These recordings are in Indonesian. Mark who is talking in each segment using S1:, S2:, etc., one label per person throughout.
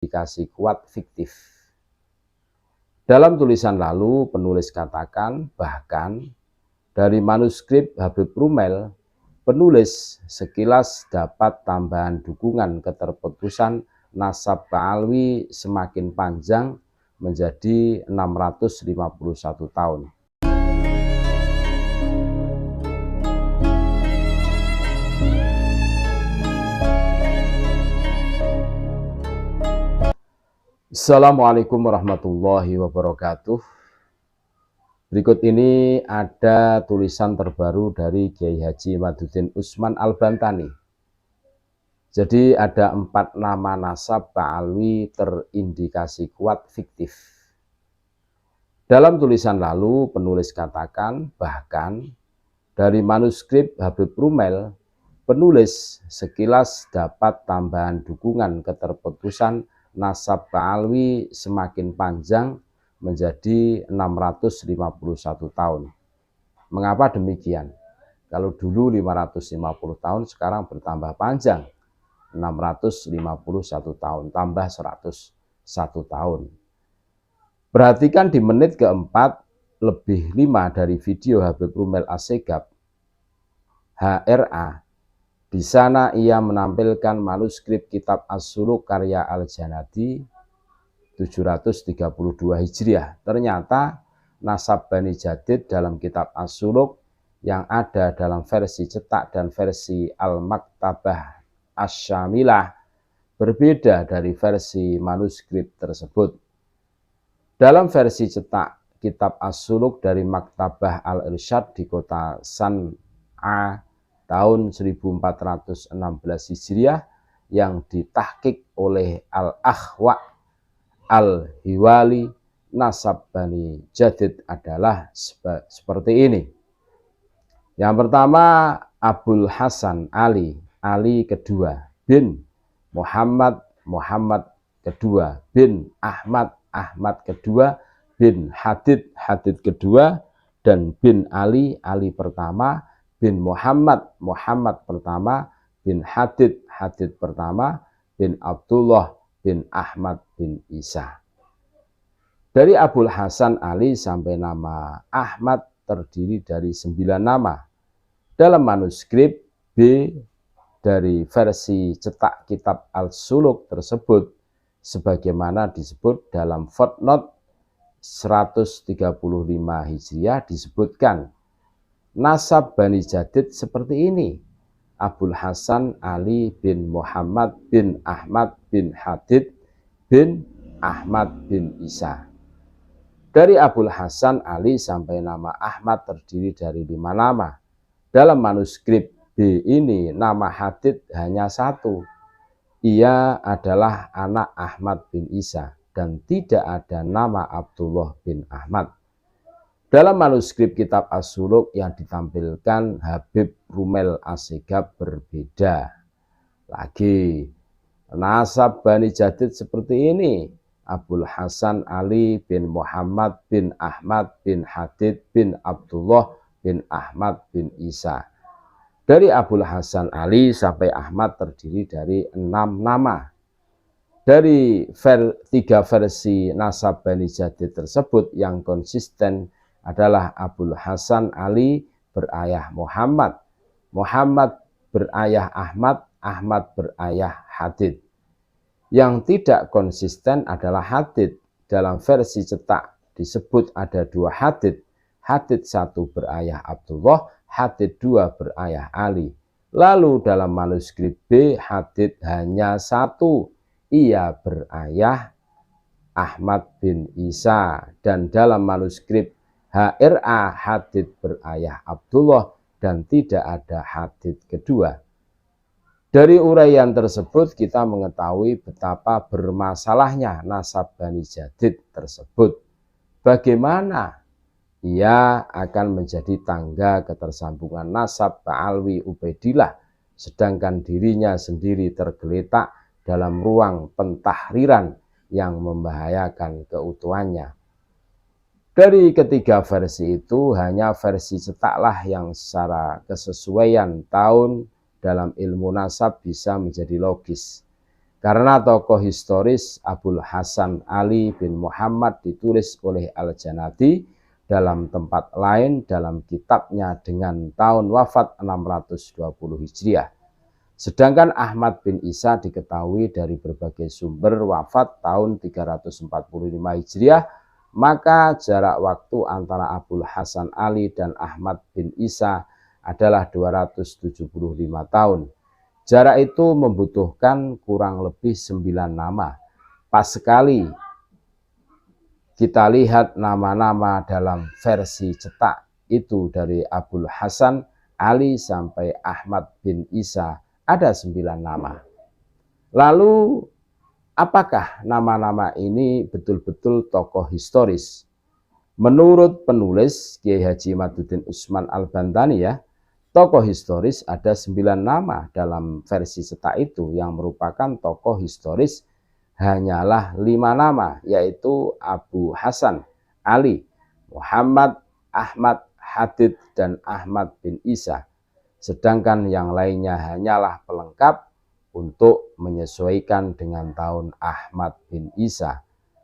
S1: terindikasi kuat fiktif. Dalam tulisan lalu, penulis katakan bahkan dari manuskrip Habib Rumel, penulis sekilas dapat tambahan dukungan keterputusan nasab Ba'alwi semakin panjang menjadi 651 tahun. Assalamualaikum warahmatullahi wabarakatuh. Berikut ini ada tulisan terbaru dari Kiai Haji Imaduddin Usman Al-Bantani. Jadi ada 4 nama nasab Ba'alwi terindikasi kuat fiktif. Dalam tulisan lalu, penulis katakan bahkan dari manuskrip Habib Rumel, penulis sekilas dapat tambahan dukungan keterputusan nasab Ba'alwi semakin panjang menjadi 651 tahun. Mengapa demikian? Kalau dulu 550 tahun, sekarang bertambah panjang 651 tahun, tambah 101 tahun. Perhatikan di menit keempat lebih 5 dari video Habib Rumel Assegaf HRA. Di sana ia menampilkan manuskrip kitab As-Suluk karya Al-Janadi 732 Hijriah. Ternyata nasab Bani Jadid dalam kitab As-Suluk yang ada dalam versi cetak dan versi Al-Maktabah Asy-Syamilah berbeda dari versi manuskrip tersebut. Dalam versi cetak kitab As-Suluk dari Maktabah Al-Irsyad di kota San'a tahun 1416 Hijriah yang ditahqiq oleh Al-Akhwa Al-Hiwali, nasab Bani Jadid adalah seperti ini. Yang pertama, Abul Hasan Ali kedua, bin Muhammad kedua, bin Ahmad kedua, bin Hadid kedua, dan bin Ali pertama, bin Muhammad pertama, bin Hadid pertama, bin Abdullah bin Ahmad bin Isa. Dari Abul Hasan Ali sampai nama Ahmad terdiri dari 9 nama. Dalam manuskrip B dari versi cetak kitab Al-Suluk tersebut, sebagaimana disebut dalam footnote 135 Hijriah disebutkan, nasab Bani Jadid seperti ini: Abul Hasan Ali bin Muhammad bin Ahmad bin Hadid bin Ahmad bin Isa. Dari Abul Hasan Ali sampai nama Ahmad terdiri dari 5 nama. Dalam manuskrip B ini nama Hadid hanya 1. Ia adalah anak Ahmad bin Isa dan tidak ada nama Abdullah bin Ahmad. Dalam manuskrip kitab As-Suluk yang ditampilkan Habib Rumel Assegaf berbeda lagi. Nasab Bani Jadid seperti ini: Abul Hasan Ali bin Muhammad bin Ahmad bin Hadid bin Abdullah bin Ahmad bin Isa. Dari Abul Hasan Ali sampai Ahmad terdiri dari 6 nama. Dari 3 versi nasab Bani Jadid tersebut yang konsisten adalah Abul Hasan Ali berayah Muhammad, Muhammad berayah Ahmad, Ahmad berayah Hadid. Yang tidak konsisten adalah Hadid. Dalam versi cetak disebut ada 2 Hadid. Hadid 1 berayah Abdullah, Hadid 2 berayah Ali. Lalu dalam manuskrip B, Hadid hanya 1. Ia berayah Ahmad bin Isa. Dan dalam manuskrip HRA, Hadid berayah Abdullah dan tidak ada Hadid kedua. Dari uraian tersebut kita mengetahui betapa bermasalahnya nasab Bani Jadid tersebut. Bagaimana ia akan menjadi tangga ketersambungan nasab Ba'alwi Ubaidillah, sedangkan dirinya sendiri tergeletak dalam ruang pentahriran yang membahayakan keutuhannya. Dari ketiga versi itu, hanya versi cetaklah yang secara kesesuaian tahun dalam ilmu nasab bisa menjadi logis. Karena tokoh historis Abul Hasan Ali bin Muhammad ditulis oleh Al-Janadi dalam tempat lain dalam kitabnya dengan tahun wafat 620 Hijriah. Sedangkan Ahmad bin Isa diketahui dari berbagai sumber wafat tahun 345 Hijriah, maka jarak waktu antara Abul Hasan Ali dan Ahmad bin Isa adalah 275 tahun. Jarak itu membutuhkan kurang lebih 9 nama. Pas sekali kita lihat nama-nama dalam versi cetak itu dari Abul Hasan Ali sampai Ahmad bin Isa ada 9 nama. Lalu apakah nama-nama ini betul-betul tokoh historis? Menurut penulis Kiai Haji Imaduddin Utsman Al-Bantani tokoh historis ada 9 nama dalam versi cetak itu, yang merupakan tokoh historis hanyalah 5 nama, yaitu Abu Hasan Ali, Muhammad, Ahmad, Hadid, dan Ahmad bin Isa. Sedangkan yang lainnya hanyalah pelengkap untuk menyesuaikan dengan tahun Ahmad bin Isa.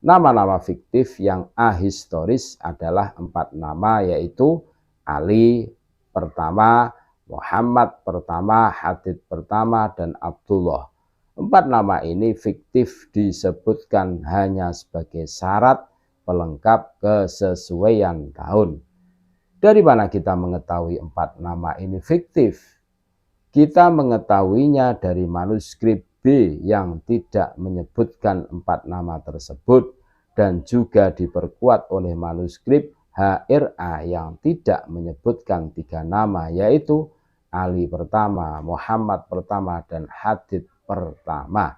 S1: Nama-nama fiktif yang ahistoris adalah 4 nama, yaitu Ali pertama, Muhammad pertama, Hadid pertama, dan Abdullah. 4 nama ini fiktif disebutkan hanya sebagai syarat pelengkap kesesuaian tahun. Dari mana kita mengetahui 4 nama ini fiktif? Kita mengetahuinya dari manuskrip B yang tidak menyebutkan 4 nama tersebut, dan juga diperkuat oleh manuskrip HRA yang tidak menyebutkan 3 nama, yaitu Ali pertama, Muhammad pertama, dan Hadid pertama.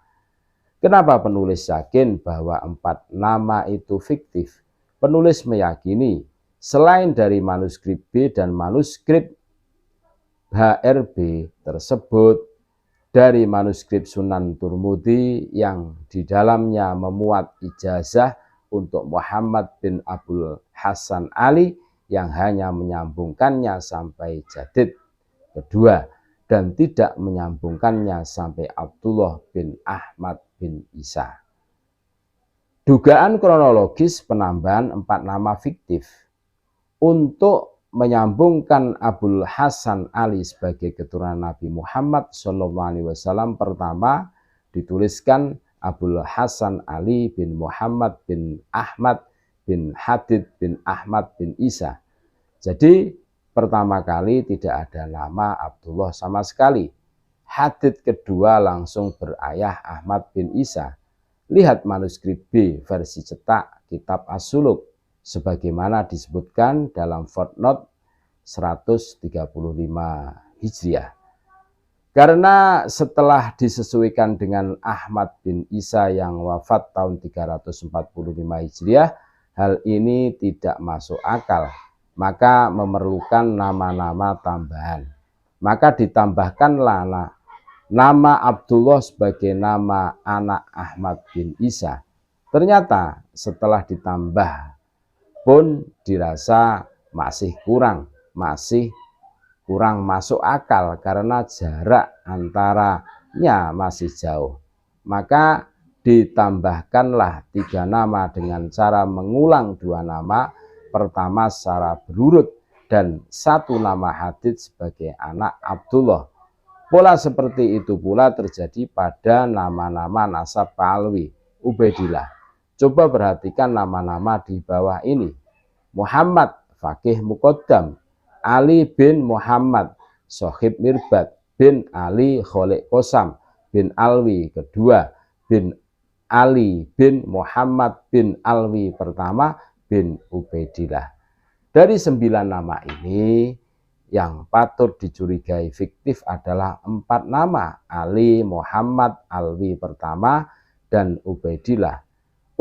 S1: Kenapa penulis yakin bahwa 4 nama itu fiktif? Penulis meyakini selain dari manuskrip B dan manuskrip HRB tersebut, dari manuskrip Sunan Turmudi yang di dalamnya memuat ijazah untuk Muhammad bin Abul Hasan Ali yang hanya menyambungkannya sampai Jadid kedua dan tidak menyambungkannya sampai Abdullah bin Ahmad bin Isa. Dugaan kronologis penambahan 4 nama fiktif untuk menyambungkan Abul Hasan Ali sebagai keturunan Nabi Muhammad SAW. Pertama dituliskan Abul Hasan Ali bin Muhammad bin Ahmad bin Hadid bin Ahmad bin Isa. Jadi pertama kali tidak ada nama Abdullah sama sekali. Hadid kedua langsung berayah Ahmad bin Isa. Lihat manuskrip B versi cetak kitab As-Suluk sebagaimana disebutkan dalam footnote 135 Hijriah. Karena setelah disesuaikan dengan Ahmad bin Isa yang wafat tahun 345 Hijriah, hal ini tidak masuk akal, maka memerlukan nama-nama tambahan. Maka ditambahkanlah nama Abdullah sebagai nama anak Ahmad bin Isa. Ternyata setelah ditambah pun dirasa masih kurang masuk akal karena jarak antaranya masih jauh. Maka ditambahkanlah 3 nama dengan cara mengulang 2 nama, pertama secara berurut dan 1 nama Hadid sebagai anak Abdullah. Pola seperti itu pula terjadi pada nama-nama nasab Alwi, Ubaidillah. Coba perhatikan nama-nama di bawah ini. Muhammad, Faqih Muqaddam. Ali bin Muhammad, Sohib Mirbat. Bin Ali Kholik Qosam. Bin Alwi kedua. Bin Ali bin Muhammad bin Alwi pertama. Bin Ubaidillah. Dari 9 nama ini, yang patut dicurigai fiktif adalah 4 nama. Ali, Muhammad, Alwi pertama, dan Ubaidillah.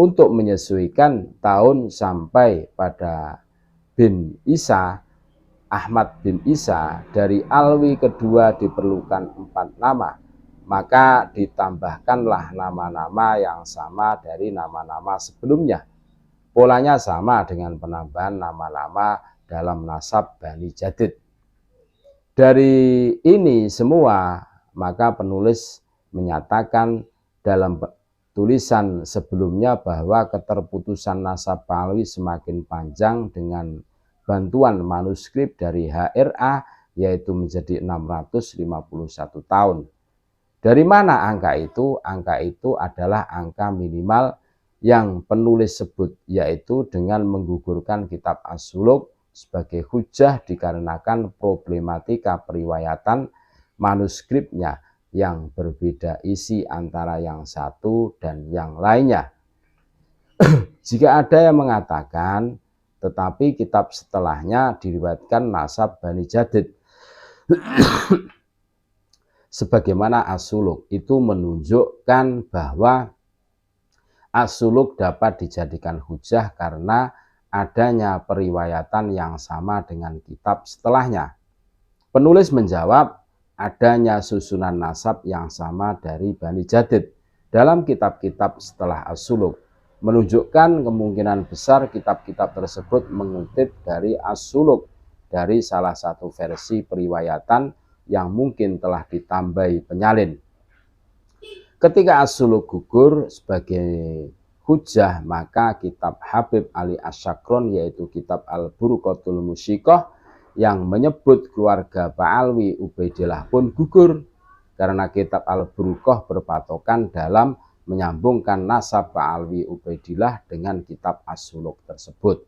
S1: Untuk menyesuaikan tahun sampai pada bin Isa, Ahmad bin Isa, dari Alwi kedua diperlukan 4 nama. Maka ditambahkanlah nama-nama yang sama dari nama-nama sebelumnya. Polanya sama dengan penambahan nama-nama dalam nasab Bani Jadid. Dari ini semua, maka penulis menyatakan dalam tulisan sebelumnya bahwa keterputusan nasab Pahlawi semakin panjang dengan bantuan manuskrip dari HRA, yaitu menjadi 651 tahun. Dari mana angka itu? Angka itu adalah angka minimal yang penulis sebut, yaitu dengan menggugurkan kitab As-Suluk sebagai hujah dikarenakan problematika periwayatan manuskripnya yang berbeda isi antara yang satu dan yang lainnya. Jika ada yang mengatakan, tetapi kitab setelahnya diriwayatkan nasab Bani Jadid sebagaimana As-Suluk, itu menunjukkan bahwa As-Suluk dapat dijadikan hujah karena adanya periwayatan yang sama dengan kitab setelahnya. Penulis menjawab, adanya susunan nasab yang sama dari Bani Jadid dalam kitab-kitab setelah As-Suluk menunjukkan kemungkinan besar kitab-kitab tersebut mengutip dari As-Suluk dari salah satu versi periwayatan yang mungkin telah ditambahi penyalin. Ketika As-Suluk gugur sebagai hujah, maka kitab Habib Ali Asyakron, yaitu kitab Al-Burqatul Musyikoh yang menyebut keluarga Ba'alwi Ubaidillah pun gugur, karena kitab Al-Burqah berpatokan dalam menyambungkan nasab Ba'alwi Ubaidillah dengan kitab As-Suluk tersebut.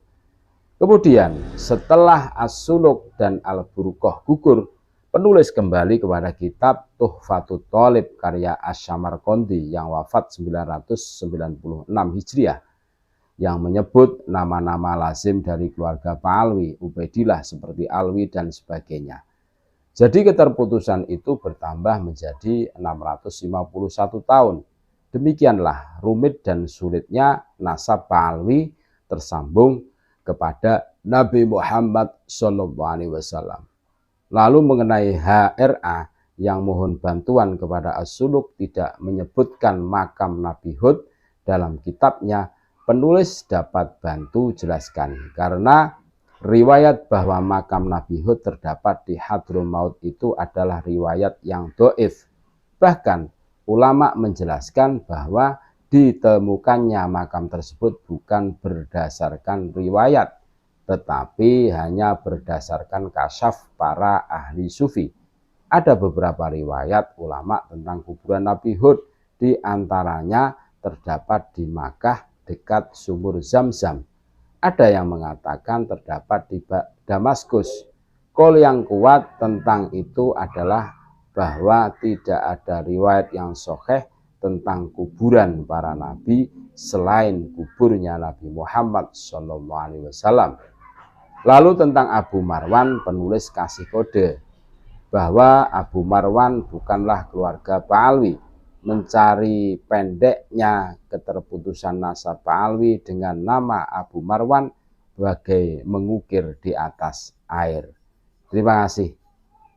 S1: Kemudian setelah As-Suluk dan Al-Burqah gugur, penulis kembali kepada kitab Tuhfatut Thalib karya Asy-Syamarqandi yang wafat 996 Hijriah yang menyebut nama-nama lazim dari keluarga Ba'alwi Ubaidillah seperti Alwi dan sebagainya. Jadi keterputusan itu bertambah menjadi 651 tahun. Demikianlah rumit dan sulitnya nasab Ba'alwi tersambung kepada Nabi Muhammad SAW. Lalu mengenai HRA yang mohon bantuan kepada As-Suluk tidak menyebutkan makam Nabi Hud dalam kitabnya, penulis dapat bantu jelaskan. Karena riwayat bahwa makam Nabi Hud terdapat di Hadramaut itu adalah riwayat yang dhaif. Bahkan ulama menjelaskan bahwa ditemukannya makam tersebut bukan berdasarkan riwayat, tetapi hanya berdasarkan kasyaf para ahli sufi. Ada beberapa riwayat ulama tentang kuburan Nabi Hud, di antaranya terdapat di Makkah dekat sumur Zam-Zam. Ada yang mengatakan terdapat di Damaskus. Qaul yang kuat tentang itu adalah bahwa tidak ada riwayat yang sahih tentang kuburan para nabi selain kuburnya Nabi Muhammad SAW. Lalu tentang Abu Marwan, penulis kasih kode bahwa Abu Marwan bukanlah keluarga Ba'alwi. Mencari pendeknya keterputusan nasab Ba'alwi dengan nama Abu Marwan bagai mengukir di atas air. Terima kasih.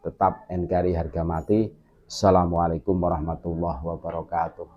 S1: Tetap NKRI harga mati. Assalamualaikum warahmatullahi wabarakatuh.